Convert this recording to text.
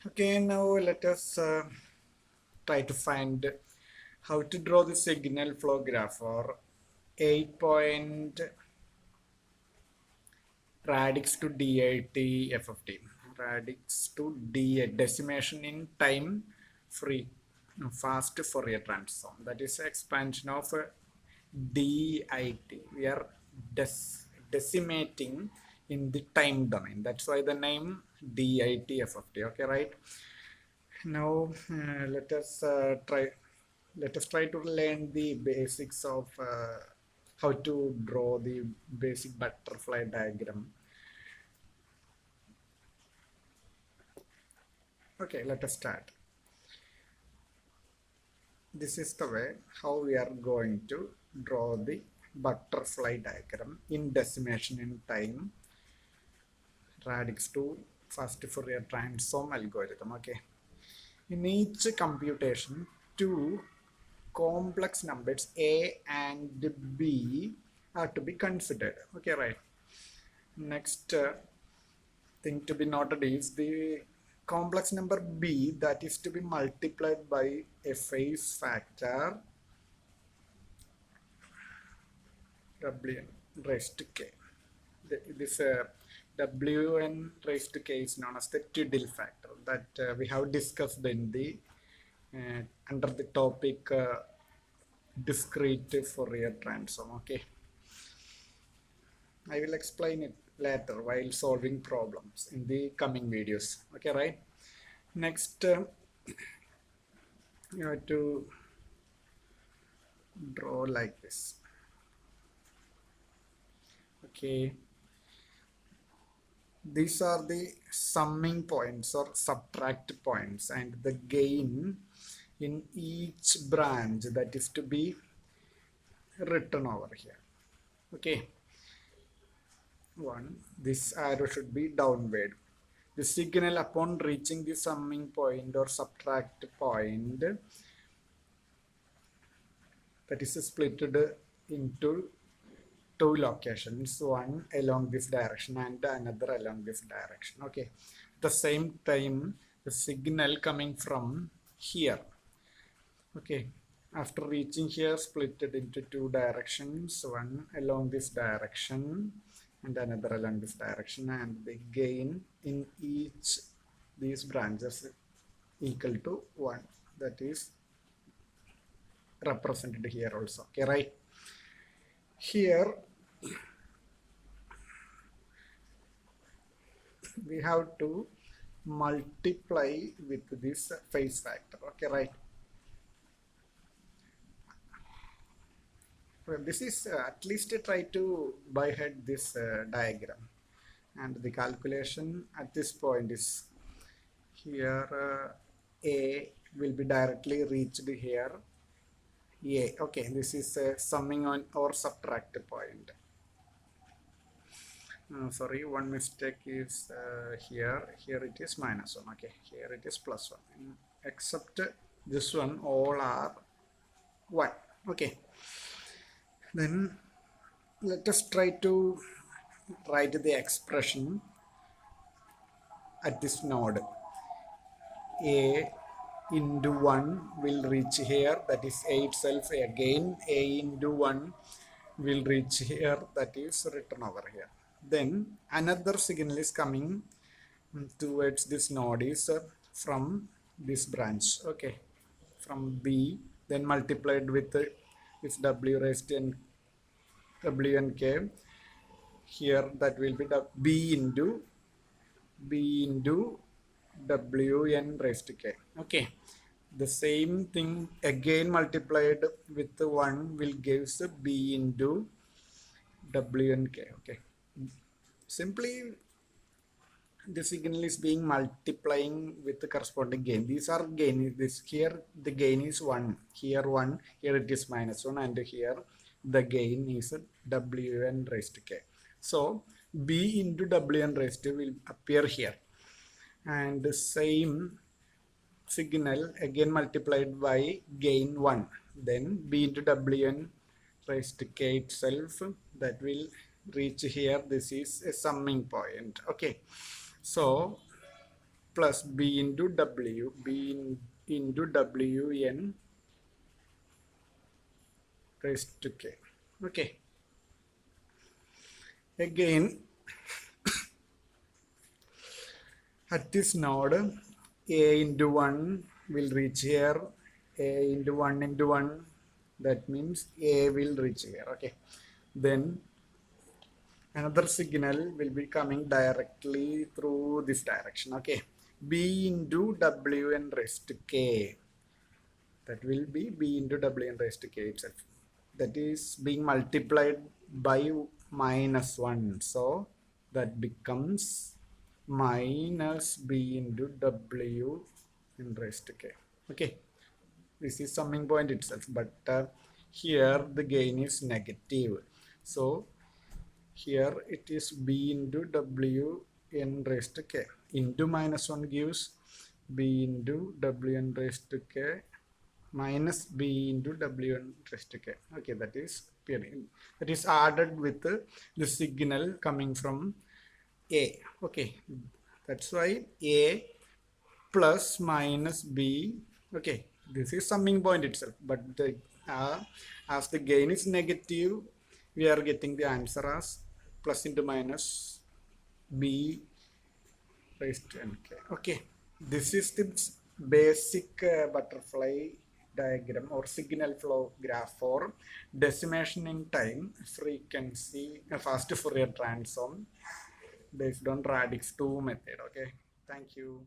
Okay, now let us try to find how to draw the signal flow graph for 8-point Radix to D80 FFT. Radix to D8 decimation in time free fast Fourier transform. That is expansion of DIT. We are decimating in the time domain. That's why the name DIT FFT. Okay, right? Now let us try to learn the basics of how to draw the basic butterfly diagram. Okay, let us start. This is the way how we are going to draw the butterfly diagram in decimation in time Radix to first Fourier transform algorithm. Okay, in each computation, two complex numbers a and b are to be considered. Okay, right. Next thing to be noted is the complex number b that is to be multiplied by a phase factor wn raised to k. This wn raised to k is known as the Twiddle factor that we have discussed in the under the topic discrete Fourier transform. Okay, I will explain it later while solving problems in the coming videos. Okay, right? Next, you have to draw like this. Okay, these are the summing points or subtract points and the gain in each branch that is to be written over here. Okay, this arrow should be downward. The signal upon reaching the summing point or subtract point that is split into two locations, one along this direction and another along this direction. Okay, at the same time the signal coming from here, okay, after reaching here, split it into two directions, one along this direction and another along this direction, and the gain in each these branches equal to 1. That is represented here also. Okay, right? Here we have to multiply with this phase factor. Okay, right? Well, this is at least try to by head this diagram, and the calculation at this point is here a will be directly reached here. A, okay, this is summing on or subtract point. Sorry, one mistake is here it is -1. Okay, here it is +1, except this one all are 1. Okay, then let us try to write the expression at this node. A into 1 will reach here, that is a itself. Again a into 1 will reach here, that is written over here. Then another signal is coming towards this node is from this branch. Okay, from b, then multiplied with this w raised to n, w and k. Here that will be the b into w n raised to k. Okay, the same thing again multiplied with 1 will gives b into w and k. Okay, simply the signal is being multiplying with the corresponding gain. These are gain. This here the gain is 1, here 1, here it is -1, and here the gain is w n raised to k. So b into w n raised to will appear here, and the same signal again multiplied by gain 1, then b into w n raised to k itself, that will reach here. This is a summing point. Okay, so plus b into w, into w n raised to k. Okay. Again, at this node, a into 1 will reach here, a into 1 into 1, that means a will reach here. Okay. Then another signal will be coming directly through this direction. Okay. B into w n raised to k. That will be b into w n raised to k itself. That is being multiplied by -1. So that becomes minus b into w in raised to k. Okay. This is summing point itself. But here the gain is negative. So here it is b into w n raised to k. Into -1 gives b into w n raised to k minus b into w n raised to k. Okay, that is added with the signal coming from a. Okay, that's why a plus minus b. Okay, this is summing point itself, but as the gain is negative, we are getting the answer as plus into minus b raised to nk. Okay, this is the basic butterfly diagram or signal flow graph for decimation in time frequency fast Fourier transform based on Radix 2 method. Okay, thank you.